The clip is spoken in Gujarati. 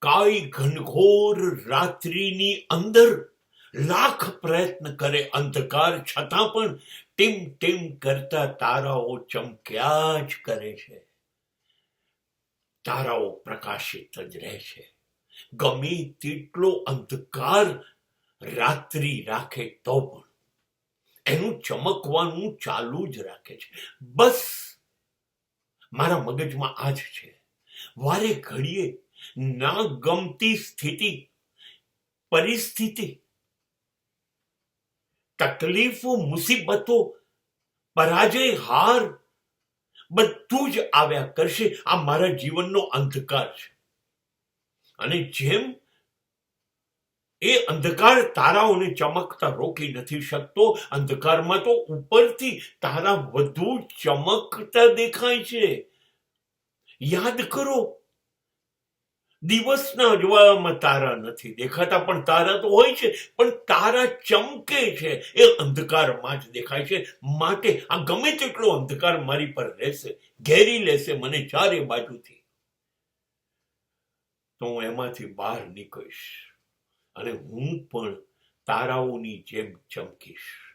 કાળી ઘનઘોર રાત્રિની અંદર લાખ પ્રયત્ન કરે અંધકાર છતાં પણ ટીમ ટીમ કરતા તારાઓ ચમક્યા જ કરે છે. તારાઓ પ્રકાશિત જ રહે છે. ગમે તેટલો અંધકાર રાત્રિ રાખે તો પણ એનું ચમકવાનું ચાલુ જ રાખે છે. બસ મારા મગજમાં આ જ છે. વારે ઘડીએ ના ગમતી સ્થિતિ, પરિસ્થિતિ, તકલીફો, મુસીબતો, પરાજય, હાર બધું જ આવ્યા કરશે. આ મારા જીવનનો અંધકાર છે. અને જેમ એ અંધકાર તારાઓને ચમકતા રોકી નથી શકતો, અંધકારમાં તો ઉપરથી તારા વધુ ચમકતા દેખાય છે. યાદ કરો, દિવસના અજવાળામાં તારા નથી દેખાતા, પણ તારા તો હોય છે, પણ તારા ચમકે છે એ અંધકારમાં જ દેખાય છે. માટે આ ગમે તેટલો અંધકાર મારી પર રહેશે, ઘેરી લેશે મને ચારે બાજુથી, તો હું એમાંથી બહાર નીકળીશ અને હું પણ તારાઓની જેમ ચમકીશ.